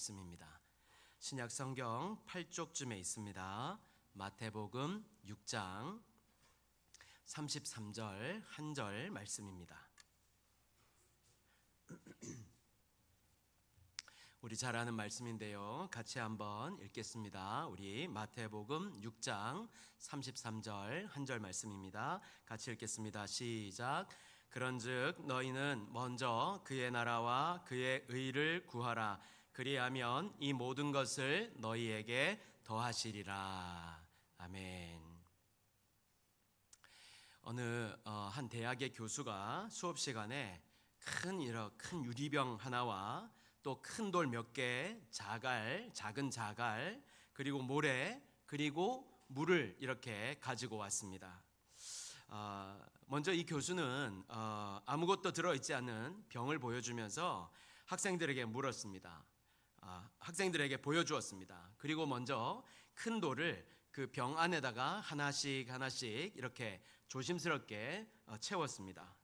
말씀입니다. 신약 성경 8쪽쯤에 있습니다. 마태복음 6장 33절 한 절 말씀입니다. 우리 잘 아는 말씀인데요. 같이 한번 읽겠습니다. 우리 마태복음 6장 33절 한 절 말씀입니다. 같이 읽겠습니다. 시작. 그런즉 너희는 먼저 그의 나라와 그의 의를 구하라. 그리하면 이 모든 것을 너희에게 더하시리라. 아멘. 어느 한 대학의 교수가 수업 시간에 큰 유리병 하나와 또 큰 돌 몇 개, 작은 자갈, 그리고 모래, 그리고 물을 이렇게 가지고 왔습니다. 먼저 이 교수는 아무것도 들어있지 않은 병을 보여주면서 학생들에게 물었습니다. 학생들에게 보여주었습니다. 그리고 먼저 큰 돌을 그 병 안에다가 하나씩 이렇게 조심스럽게 채웠습니다.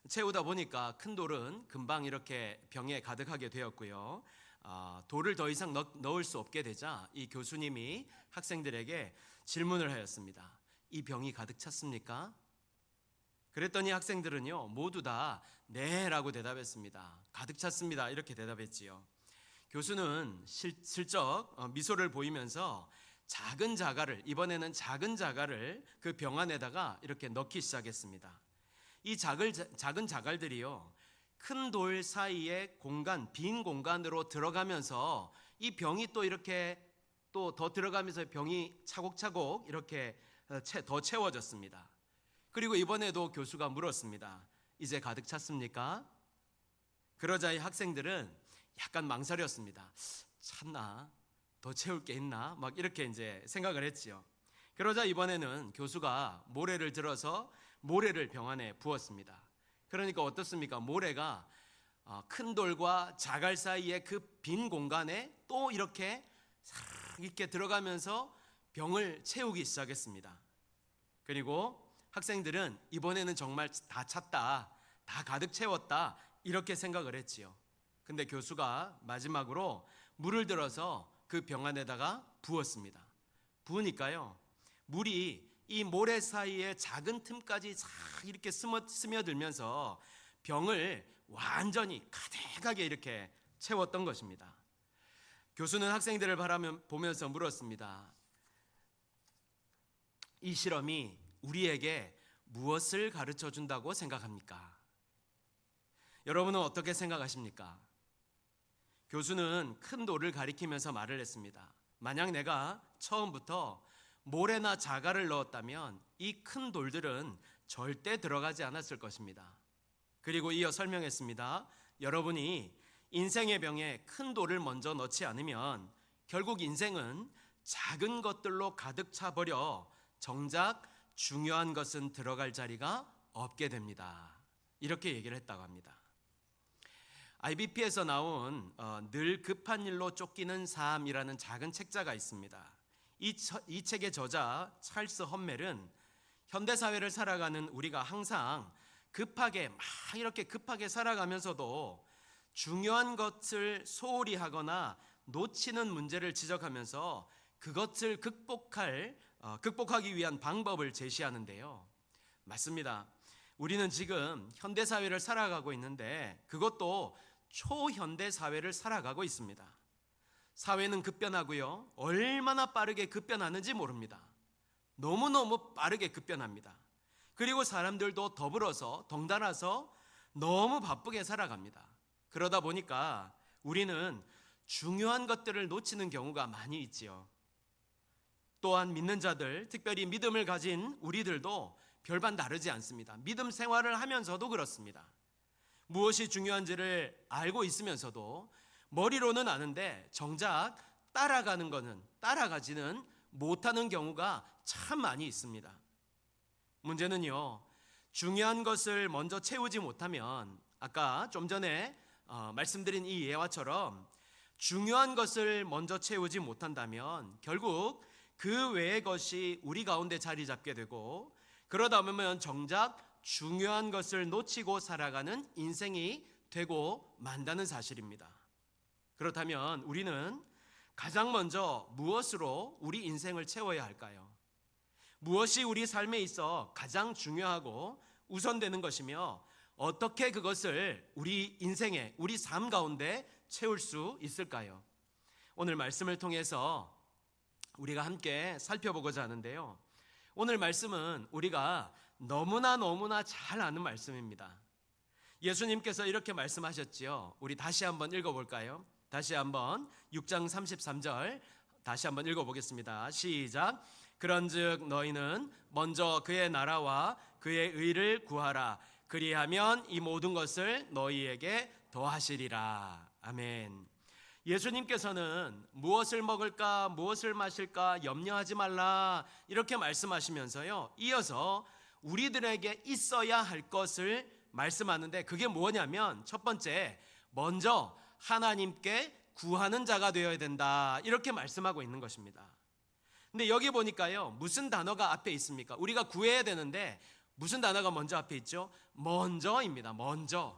채우다 보니까 큰 돌은 금방 이렇게 병에 가득하게 되었고요. 돌을 더 이상 넣을 수 없게 되자 이 교수님이 학생들에게 질문을 하였습니다. 이 병이 가득 찼습니까? 그랬더니 학생들은요 모두 다 네라고 대답했습니다. 가득 찼습니다. 이렇게 대답했지요. 교수는 슬쩍 미소를 보이면서 이번에는 작은 자갈을 그 병 안에다가 이렇게 넣기 시작했습니다. 이 작은 자갈들이요 큰 돌 사이에 빈 공간으로 들어가면서 이 병이 또 이렇게 또 더 들어가면서 병이 차곡차곡 이렇게 더 채워졌습니다. 그리고 이번에도 교수가 물었습니다. 이제 가득 찼습니까? 그러자 이 학생들은 약간 망설였습니다. 찼나? 더 채울 게 있나? 막 이렇게 이제 생각을 했지요. 그러자 이번에는 교수가 모래를 들어서 모래를 병 안에 부었습니다. 그러니까 어떻습니까? 모래가 큰 돌과 자갈 사이의 그 빈 공간에 또 이렇게 들어가면서 병을 채우기 시작했습니다. 그리고 학생들은 이번에는 정말 다 찼다, 다 가득 채웠다 이렇게 생각을 했지요. 근데 교수가 마지막으로 물을 들어서 그 병 안에다가 부었습니다. 부으니까요 물이 이 모래 사이에 작은 틈까지 이렇게 스며들면서 병을 완전히 가득하게 이렇게 채웠던 것입니다. 교수는 학생들을 보면서 물었습니다. 이 실험이 우리에게 무엇을 가르쳐 준다고 생각합니까? 여러분은 어떻게 생각하십니까? 교수는 큰 돌을 가리키면서 말을 했습니다. 만약 내가 처음부터 모래나 자갈을 넣었다면 이 큰 돌들은 절대 들어가지 않았을 것입니다. 그리고 이어 설명했습니다. 여러분이 인생의 병에 큰 돌을 먼저 넣지 않으면 결국 인생은 작은 것들로 가득 차버려 정작 중요한 것은 들어갈 자리가 없게 됩니다. 이렇게 얘기를 했다고 합니다. IBP에서 나온 늘 급한 일로 쫓기는 삶이라는 작은 책자가 있습니다. 이 책의 저자 찰스 험멜은 현대사회를 살아가는 우리가 항상 이렇게 급하게 살아가면서도 중요한 것을 소홀히 하거나 놓치는 문제를 지적하면서 그것을 극복하기 위한 방법을 제시하는데요. 맞습니다. 우리는 지금 현대사회를 살아가고 있는데 그것도 초현대사회를 살아가고 있습니다. 사회는 급변하고요. 얼마나 빠르게 급변하는지 모릅니다. 너무너무 빠르게 급변합니다. 그리고 사람들도 덩달아서 너무 바쁘게 살아갑니다. 그러다 보니까 우리는 중요한 것들을 놓치는 경우가 많이 있지요. 또한 믿는 자들, 특별히 믿음을 가진 우리들도 별반 다르지 않습니다. 믿음 생활을 하면서도 그렇습니다. 무엇이 중요한지를 알고 있으면서도 머리로는 아는데 정작 따라가지는 못하는 경우가 참 많이 있습니다. 문제는요, 중요한 것을 먼저 채우지 못하면 아까 좀 전에 말씀드린 이 예화처럼 중요한 것을 먼저 채우지 못한다면 결국 그 외의 것이 우리 가운데 자리 잡게 되고 그러다 보면 정작 중요한 것을 놓치고 살아가는 인생이 되고 만다는 사실입니다. 그렇다면 우리는 가장 먼저 무엇으로 우리 인생을 채워야 할까요? 무엇이 우리 삶에 있어 가장 중요하고 우선되는 것이며 어떻게 그것을 우리 인생에, 우리 삶 가운데 채울 수 있을까요? 오늘 말씀을 통해서 우리가 함께 살펴보고자 하는데요. 오늘 말씀은 우리가 너무나 잘 아는 말씀입니다. 예수님께서 이렇게 말씀하셨지요. 우리 다시 한번 읽어볼까요? 다시 한번 6장 33절 다시 한번 읽어보겠습니다. 시작. 그런즉 너희는 먼저 그의 나라와 그의 의를 구하라. 그리하면 이 모든 것을 너희에게 더하시리라. 아멘. 예수님께서는 무엇을 먹을까, 무엇을 마실까 염려하지 말라 이렇게 말씀하시면서요, 이어서 우리들에게 있어야 할 것을 말씀하는데 그게 뭐냐면 첫 번째, 먼저 하나님께 구하는 자가 되어야 된다 이렇게 말씀하고 있는 것입니다. 근데 여기 보니까요, 무슨 단어가 앞에 있습니까? 우리가 구해야 되는데 무슨 단어가 먼저 앞에 있죠? 먼저입니다. 먼저.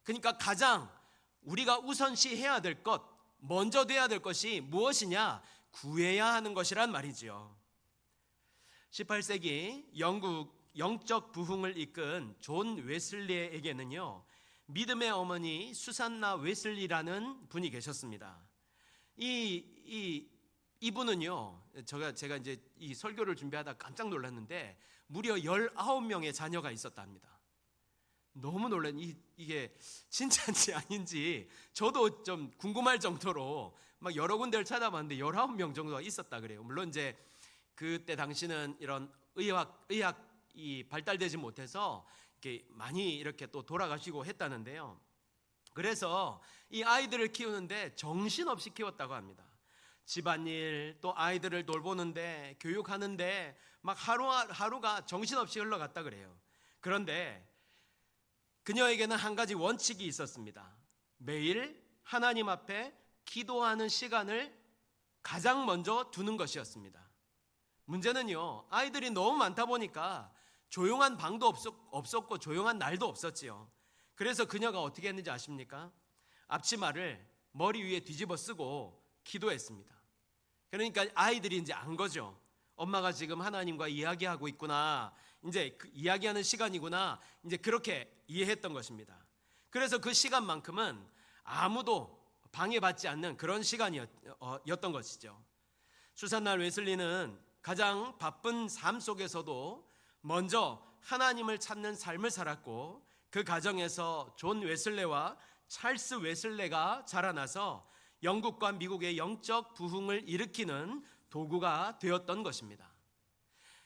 그러니까 가장 우리가 우선시 해야 될 것, 먼저 돼야 될 것이 무엇이냐? 구해야 하는 것이란 말이지요. 18세기 영국 영적 부흥을 이끈 존 웨슬리에게는요, 믿음의 어머니 수산나 웨슬리라는 분이 계셨습니다. 이분은요, 제가 이제 이 설교를 준비하다 깜짝 놀랐는데 무려 19명의 자녀가 있었답니다. 너무 놀란, 이게 진짜인지 아닌지 저도 좀 궁금할 정도로 막 여러 군데를 찾아봤는데 19명 정도가 있었다 그래요. 물론 이제 그때 당시는 이런 의학이 발달되지 못해서 이렇게 많이 이렇게 또 돌아가시고 했다는데요. 그래서 이 아이들을 키우는데 정신없이 키웠다고 합니다. 집안일, 또 아이들을 돌보는데, 교육하는데 막 하루가 정신없이 흘러갔다 그래요. 그런데 그녀에게는 한 가지 원칙이 있었습니다. 매일 하나님 앞에 기도하는 시간을 가장 먼저 두는 것이었습니다. 문제는요, 아이들이 너무 많다 보니까 조용한 방도 없었고 조용한 날도 없었지요. 그래서 그녀가 어떻게 했는지 아십니까? 앞치마를 머리 위에 뒤집어 쓰고 기도했습니다. 그러니까 아이들이 이제 안 거죠. 엄마가 지금 하나님과 이야기하고 있구나, 이제 이야기하는 시간이구나, 이제 그렇게 이해했던 것입니다. 그래서 그 시간만큼은 아무도 방해받지 않는 그런 시간이었던 것이죠. 수산나 웨슬리는 가장 바쁜 삶 속에서도 먼저 하나님을 찾는 삶을 살았고, 그 가정에서 존 웨슬레와 찰스 웨슬레가 자라나서 영국과 미국의 영적 부흥을 일으키는 도구가 되었던 것입니다.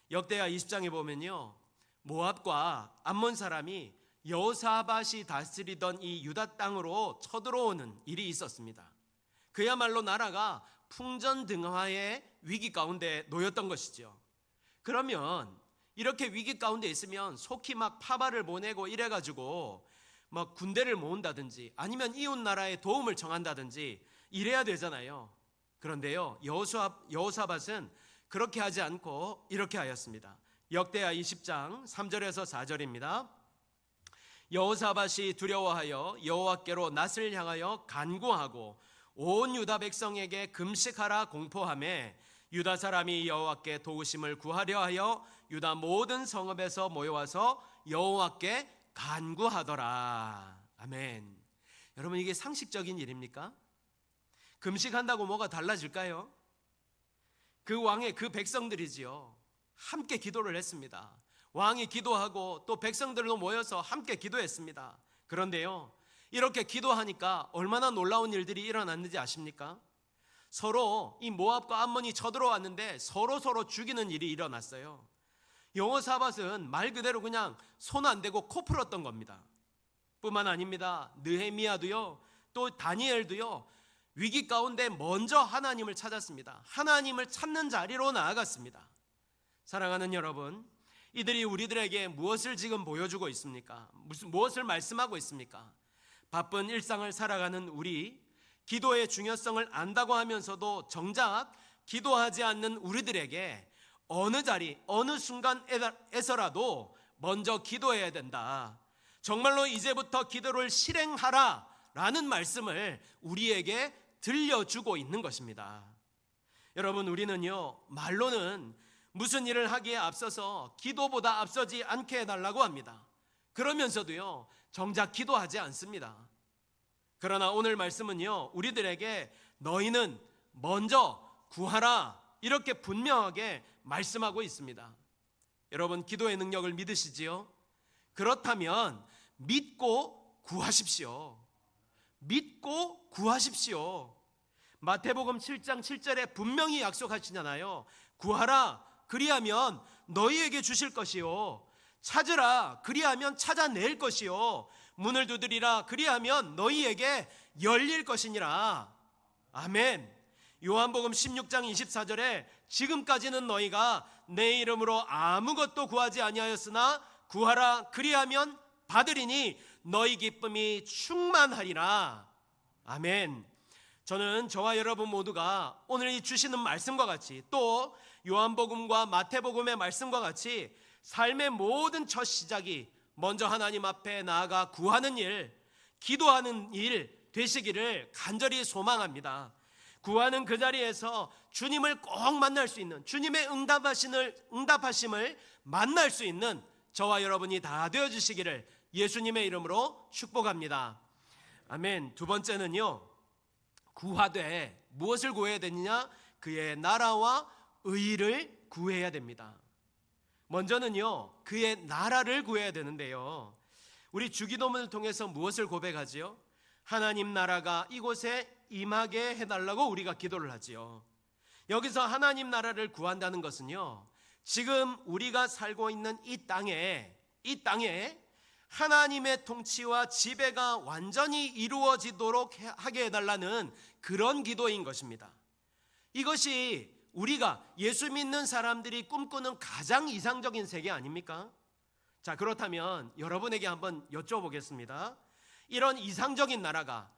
역대하 20장에 보면요, 모압과 암몬 사람이 여호사밧이 다스리던 이 유다 땅으로 쳐들어오는 일이 있었습니다. 그야말로 나라가 풍전등화의 위기 가운데 놓였던 것이죠. 그러면 이렇게 위기 가운데 있으면 속히 막 파발을 보내고 이래가지고 막 군대를 모은다든지 아니면 이웃 나라에 도움을 청한다든지 이래야 되잖아요. 그런데요, 여호사밧은 그렇게 하지 않고 이렇게 하였습니다. 역대하 20장 3절에서 4절입니다. 여호사밧이 두려워하여 여호와께로 낯을 향하여 간구하고 온 유다 백성에게 금식하라 공포하매 유다 사람이 여호와께 도우심을 구하려 하여 유다 모든 성읍에서 모여와서 여호와께 간구하더라. 아멘. 여러분, 이게 상식적인 일입니까? 금식한다고 뭐가 달라질까요? 그 왕의 그 백성들이지요, 함께 기도를 했습니다. 왕이 기도하고 또 백성들로 모여서 함께 기도했습니다. 그런데요, 이렇게 기도하니까 얼마나 놀라운 일들이 일어났는지 아십니까? 서로 이 모압과 암몬이 쳐들어왔는데 서로 죽이는 일이 일어났어요. 여호사밧은 말 그대로 그냥 손 안 대고 코 풀었던 겁니다. 뿐만 아닙니다. 느헤미야도요, 또 다니엘도요, 위기 가운데 먼저 하나님을 찾았습니다. 하나님을 찾는 자리로 나아갔습니다. 사랑하는 여러분, 이들이 우리들에게 무엇을 지금 보여주고 있습니까? 무엇을 말씀하고 있습니까? 바쁜 일상을 살아가는 우리, 기도의 중요성을 안다고 하면서도 정작 기도하지 않는 우리들에게 어느 자리, 어느 순간에서라도 먼저 기도해야 된다. 정말로 이제부터 기도를 실행하라 라는 말씀을 우리에게 들려주고 있는 것입니다. 여러분, 우리는요, 말로는 무슨 일을 하기에 앞서서 기도보다 앞서지 않게 해달라고 합니다. 그러면서도요, 정작 기도하지 않습니다. 그러나 오늘 말씀은요, 우리들에게 너희는 먼저 구하라, 이렇게 분명하게 말씀하고 있습니다. 여러분, 기도의 능력을 믿으시지요? 그렇다면 믿고 구하십시오. 믿고 구하십시오. 마태복음 7장 7절에 분명히 약속하시잖아요. 구하라, 그리하면 너희에게 주실 것이요, 찾으라, 그리하면 찾아낼 것이요, 문을 두드리라, 그리하면 너희에게 열릴 것이니라. 아멘. 요한복음 16장 24절에 지금까지는 너희가 내 이름으로 아무것도 구하지 아니하였으나 구하라, 그리하면 받으리니 너희 기쁨이 충만하리라. 아멘. 저는 저와 여러분 모두가 오늘 이 주시는 말씀과 같이, 또 요한복음과 마태복음의 말씀과 같이 삶의 모든 첫 시작이 먼저 하나님 앞에 나아가 구하는 일, 기도하는 일 되시기를 간절히 소망합니다. 구하는 그 자리에서 주님을 꼭 만날 수 있는, 주님의 응답하심을 만날 수 있는 저와 여러분이 다 되어주시기를 예수님의 이름으로 축복합니다. 아멘. 두 번째는요, 구하되 무엇을 구해야 되느냐? 그의 나라와 의를 구해야 됩니다. 먼저는요, 그의 나라를 구해야 되는데요, 우리 주기도문을 통해서 무엇을 고백하지요? 하나님 나라가 이곳에 임하게 해달라고 우리가 기도를 하지요. 여기서 하나님 나라를 구한다는 것은요, 지금 우리가 살고 있는 이 땅에 하나님의 통치와 지배가 완전히 이루어지도록 하게 해달라는 그런 기도인 것입니다. 이것이 우리가 예수 믿는 사람들이 꿈꾸는 가장 이상적인 세계 아닙니까? 자, 그렇다면 여러분에게 한번 여쭤보겠습니다. 이런 이상적인 나라가,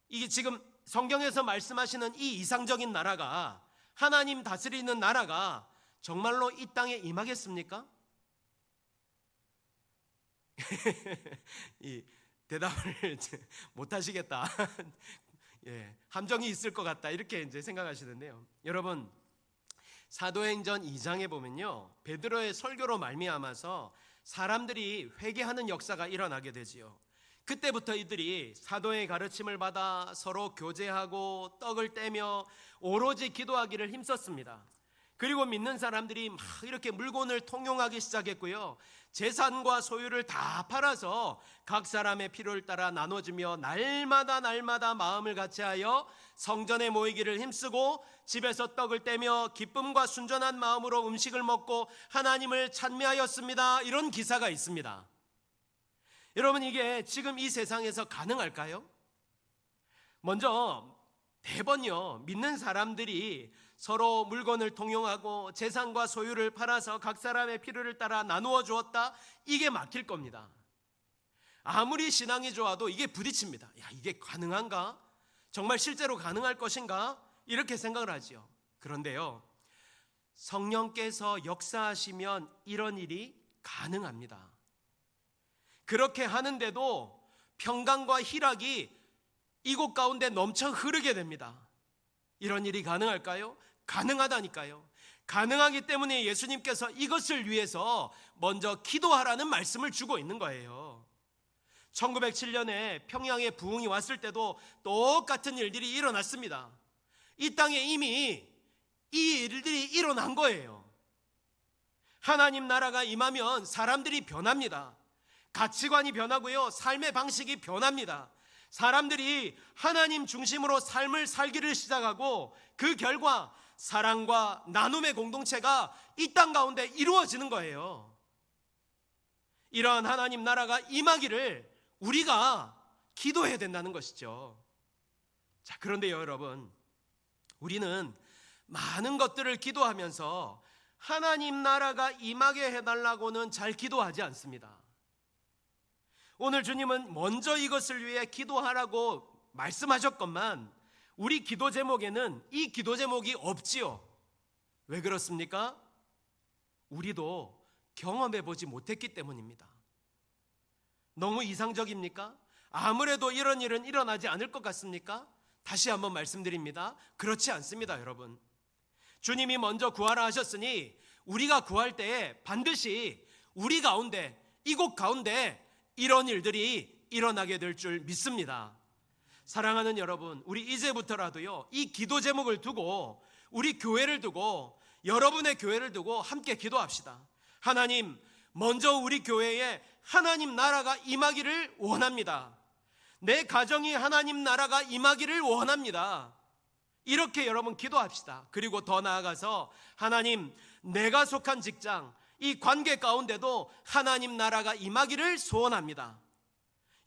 이게 지금 성경에서 말씀하시는 이 이상적인 나라가, 하나님 다스리는 나라가 정말로 이 땅에 임하겠습니까? 이 대답을 못 하시겠다. 예, 함정이 있을 것 같다, 이렇게 이제 생각하시는데요. 여러분, 사도행전 2장에 보면요, 베드로의 설교로 말미암아서 사람들이 회개하는 역사가 일어나게 되지요. 그때부터 이들이 사도의 가르침을 받아 서로 교제하고 떡을 떼며 오로지 기도하기를 힘썼습니다. 그리고 믿는 사람들이 막 이렇게 물건을 통용하기 시작했고요, 재산과 소유를 다 팔아서 각 사람의 필요를 따라 나눠주며 날마다 마음을 같이하여 성전에 모이기를 힘쓰고 집에서 떡을 떼며 기쁨과 순전한 마음으로 음식을 먹고 하나님을 찬미하였습니다. 이런 기사가 있습니다. 여러분, 이게 지금 이 세상에서 가능할까요? 먼저 대번요, 믿는 사람들이 서로 물건을 통용하고 재산과 소유를 팔아서 각 사람의 필요를 따라 나누어 주었다, 이게 막힐 겁니다. 아무리 신앙이 좋아도 이게 부딪힙니다. 야, 이게 가능한가? 정말 실제로 가능할 것인가? 이렇게 생각을 하지요. 그런데요, 성령께서 역사하시면 이런 일이 가능합니다. 그렇게 하는데도 평강과 희락이 이곳 가운데 넘쳐 흐르게 됩니다. 이런 일이 가능할까요? 가능하다니까요. 가능하기 때문에 예수님께서 이것을 위해서 먼저 기도하라는 말씀을 주고 있는 거예요. 1907년에 평양에 부흥이 왔을 때도 똑같은 일들이 일어났습니다. 이 땅에 이미 이 일들이 일어난 거예요. 하나님 나라가 임하면 사람들이 변합니다. 가치관이 변하고요, 삶의 방식이 변합니다. 사람들이 하나님 중심으로 삶을 살기를 시작하고 그 결과 사랑과 나눔의 공동체가 이 땅 가운데 이루어지는 거예요. 이러한 하나님 나라가 임하기를 우리가 기도해야 된다는 것이죠. 자, 그런데요, 여러분, 우리는 많은 것들을 기도하면서 하나님 나라가 임하게 해달라고는 잘 기도하지 않습니다. 오늘 주님은 먼저 이것을 위해 기도하라고 말씀하셨건만 우리 기도 제목에는 이 기도 제목이 없지요. 왜 그렇습니까? 우리도 경험해 보지 못했기 때문입니다. 너무 이상적입니까? 아무래도 이런 일은 일어나지 않을 것 같습니까? 다시 한번 말씀드립니다. 그렇지 않습니다, 여러분. 주님이 먼저 구하라 하셨으니 우리가 구할 때에 반드시 우리 가운데, 이곳 가운데 이런 일들이 일어나게 될 줄 믿습니다. 사랑하는 여러분, 우리 이제부터라도요, 이 기도 제목을 두고, 우리 교회를 두고, 여러분의 교회를 두고 함께 기도합시다. 하나님, 먼저 우리 교회에 하나님 나라가 임하기를 원합니다. 내 가정이 하나님 나라가 임하기를 원합니다. 이렇게 여러분 기도합시다. 그리고 더 나아가서 하나님, 내가 속한 직장, 이 관계 가운데도 하나님 나라가 임하기를 소원합니다.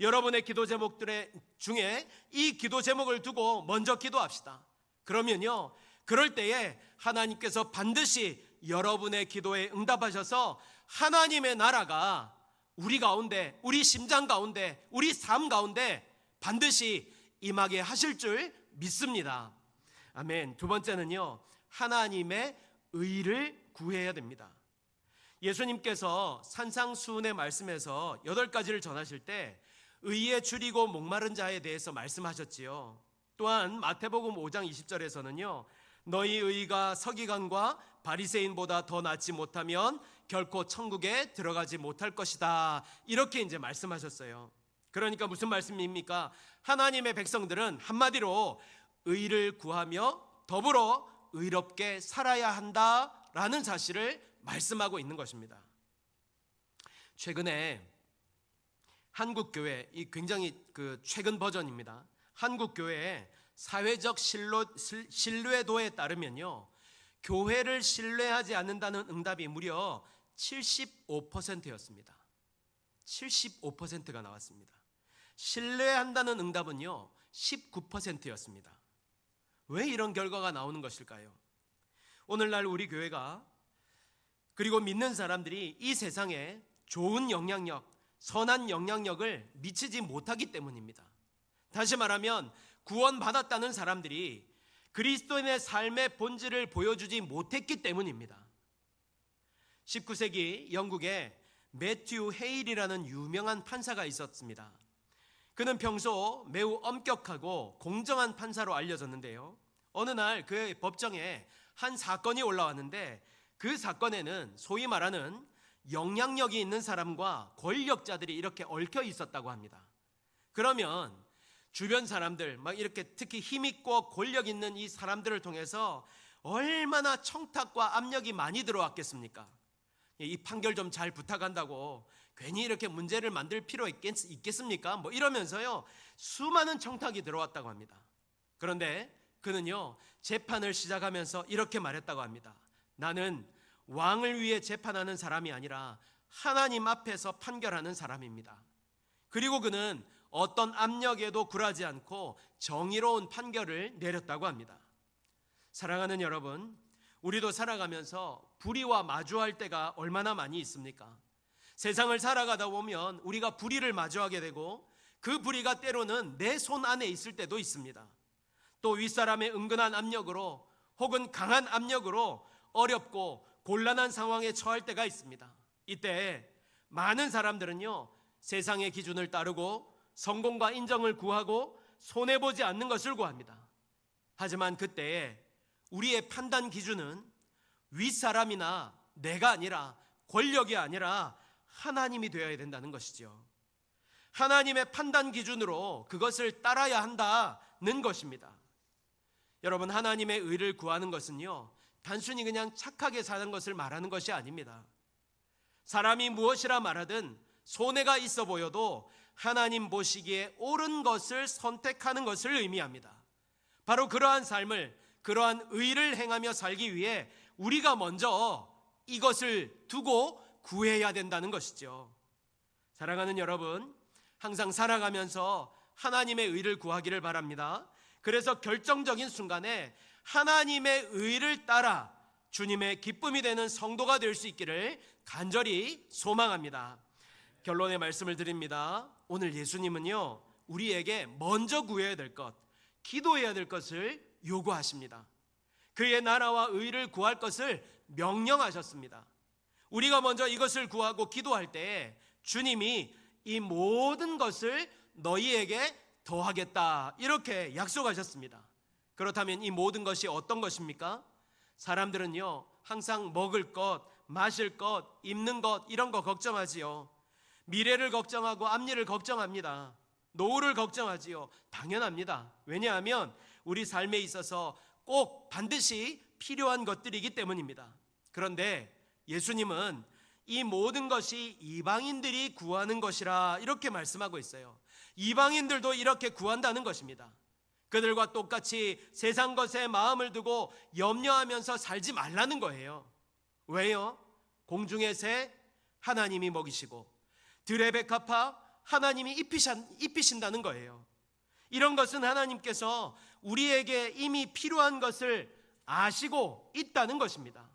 여러분의 기도 제목들 중에 이 기도 제목을 두고 먼저 기도합시다. 그러면요, 그럴 때에 하나님께서 반드시 여러분의 기도에 응답하셔서 하나님의 나라가 우리 가운데, 우리 심장 가운데, 우리 삶 가운데 반드시 임하게 하실 줄 믿습니다. 아멘. 두 번째는요, 하나님의 의를 구해야 됩니다. 예수님께서 산상수훈의 말씀에서 8가지를 전하실 때 의에 줄이고 목마른 자에 대해서 말씀하셨지요. 또한 마태복음 5장 20절에서는요, 너희 의가 서기관과 바리새인보다 더 낫지 못하면 결코 천국에 들어가지 못할 것이다. 이렇게 이제 말씀하셨어요. 그러니까 무슨 말씀입니까? 하나님의 백성들은 한마디로 의를 구하며 더불어 의롭게 살아야 한다라는 사실을 말씀하고 있는 것입니다. 최근에 한국교회, 이 굉장히 최근 버전입니다. 한국교회의 사회적 신뢰도에 따르면요, 교회를 신뢰하지 않는다는 응답이 무려 75%였습니다. 75%가 나왔습니다. 신뢰한다는 응답은요 19%였습니다. 왜 이런 결과가 나오는 것일까요? 오늘날 우리 교회가, 그리고 믿는 사람들이 이 세상에 좋은 영향력, 선한 영향력을 미치지 못하기 때문입니다. 다시 말하면 구원받았다는 사람들이 그리스도인의 삶의 본질을 보여주지 못했기 때문입니다. 19세기 영국에 매튜 헤일이라는 유명한 판사가 있었습니다. 그는 평소 매우 엄격하고 공정한 판사로 알려졌는데요, 어느 날 그의 법정에 한 사건이 올라왔는데 그 사건에는 소위 말하는 영향력이 있는 사람과 권력자들이 이렇게 얽혀 있었다고 합니다. 그러면 주변 사람들, 막 이렇게 특히 힘있고 권력 있는 이 사람들을 통해서 얼마나 청탁과 압력이 많이 들어왔겠습니까? 이 판결 좀 잘 부탁한다고 괜히 이렇게 문제를 만들 필요 있겠습니까? 뭐 이러면서요, 수많은 청탁이 들어왔다고 합니다. 그런데 그는요, 재판을 시작하면서 이렇게 말했다고 합니다. 나는 왕을 위해 재판하는 사람이 아니라 하나님 앞에서 판결하는 사람입니다. 그리고 그는 어떤 압력에도 굴하지 않고 정의로운 판결을 내렸다고 합니다. 사랑하는 여러분, 우리도 살아가면서 불의와 마주할 때가 얼마나 많이 있습니까? 세상을 살아가다 보면 우리가 불의를 마주하게 되고 그 불의가 때로는 내 손 안에 있을 때도 있습니다. 또 윗사람의 은근한 압력으로 혹은 강한 압력으로 어렵고 곤란한 상황에 처할 때가 있습니다. 이때 많은 사람들은요, 세상의 기준을 따르고 성공과 인정을 구하고 손해보지 않는 것을 구합니다. 하지만 그때에 우리의 판단 기준은 윗사람이나 내가 아니라, 권력이 아니라 하나님이 되어야 된다는 것이죠. 하나님의 판단 기준으로 그것을 따라야 한다는 것입니다. 여러분, 하나님의 의를 구하는 것은요, 단순히 그냥 착하게 사는 것을 말하는 것이 아닙니다. 사람이 무엇이라 말하든 손해가 있어 보여도 하나님 보시기에 옳은 것을 선택하는 것을 의미합니다. 바로 그러한 삶을, 그러한 의를 행하며 살기 위해 우리가 먼저 이것을 두고 구해야 된다는 것이죠. 사랑하는 여러분, 항상 살아가면서 하나님의 의를 구하기를 바랍니다. 그래서 결정적인 순간에 하나님의 의를 따라 주님의 기쁨이 되는 성도가 될 수 있기를 간절히 소망합니다. 결론의 말씀을 드립니다. 오늘 예수님은요, 우리에게 먼저 구해야 될 것, 기도해야 될 것을 요구하십니다. 그의 나라와 의를 구할 것을 명령하셨습니다. 우리가 먼저 이것을 구하고 기도할 때 주님이 이 모든 것을 너희에게 더하겠다, 이렇게 약속하셨습니다. 그렇다면 이 모든 것이 어떤 것입니까? 사람들은요, 항상 먹을 것, 마실 것, 입는 것, 이런 거 걱정하지요. 미래를 걱정하고 앞일을 걱정합니다. 노후를 걱정하지요. 당연합니다. 왜냐하면 우리 삶에 있어서 꼭 반드시 필요한 것들이기 때문입니다. 그런데 예수님은 이 모든 것이 이방인들이 구하는 것이라 이렇게 말씀하고 있어요. 이방인들도 이렇게 구한다는 것입니다. 그들과 똑같이 세상 것에 마음을 두고 염려하면서 살지 말라는 거예요. 왜요? 공중의 새 하나님이 먹이시고 들의 백합화 하나님이 입히신다는 거예요. 이런 것은 하나님께서 우리에게 이미 필요한 것을 아시고 있다는 것입니다.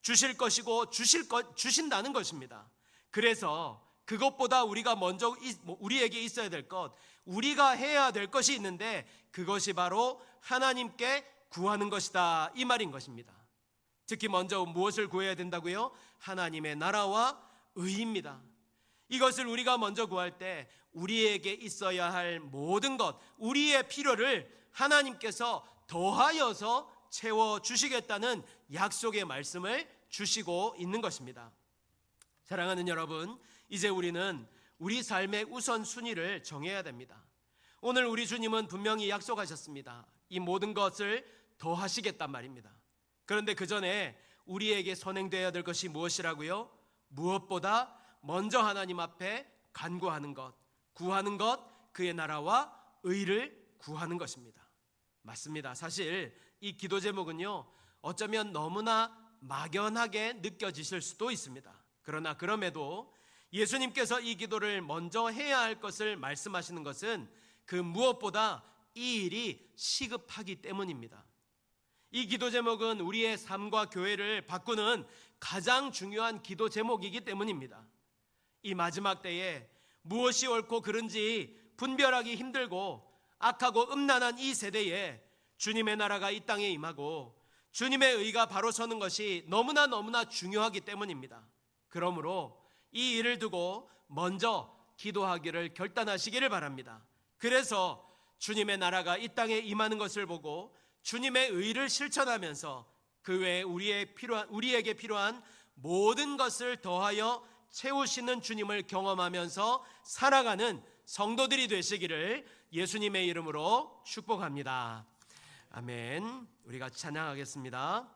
주실 것이고 주신다는 것입니다. 그래서 그것보다 우리가 먼저 우리에게 있어야 될 것, 우리가 해야 될 것이 있는데 그것이 바로 하나님께 구하는 것이다, 이 말인 것입니다. 특히 먼저 무엇을 구해야 된다고요? 하나님의 나라와 의입니다. 이것을 우리가 먼저 구할 때 우리에게 있어야 할 모든 것, 우리의 필요를 하나님께서 더하여서 채워주시겠다는 약속의 말씀을 주시고 있는 것입니다. 사랑하는 여러분, 이제 우리는 우리 삶의 우선순위를 정해야 됩니다. 오늘 우리 주님은 분명히 약속하셨습니다. 이 모든 것을 더하시겠단 말입니다. 그런데 그 전에 우리에게 선행되어야 될 것이 무엇이라고요? 무엇보다 먼저 하나님 앞에 간구하는 것, 구하는 것, 그의 나라와 의를 구하는 것입니다. 맞습니다. 사실 이 기도 제목은요, 어쩌면 너무나 막연하게 느껴지실 수도 있습니다. 그러나 그럼에도 예수님께서 이 기도를 먼저 해야 할 것을 말씀하시는 것은 그 무엇보다 이 일이 시급하기 때문입니다. 이 기도 제목은 우리의 삶과 교회를 바꾸는 가장 중요한 기도 제목이기 때문입니다. 이 마지막 때에 무엇이 옳고 그른지 분별하기 힘들고 악하고 음란한 이 세대에 주님의 나라가 이 땅에 임하고 주님의 의가 바로 서는 것이 너무나 중요하기 때문입니다. 그러므로 이 일을 두고 먼저 기도하기를 결단하시기를 바랍니다. 그래서 주님의 나라가 이 땅에 임하는 것을 보고 주님의 의를 실천하면서 그 외에 우리에게 필요한 모든 것을 더하여 채우시는 주님을 경험하면서 살아가는 성도들이 되시기를 예수님의 이름으로 축복합니다. 아멘. 우리 같이 찬양하겠습니다.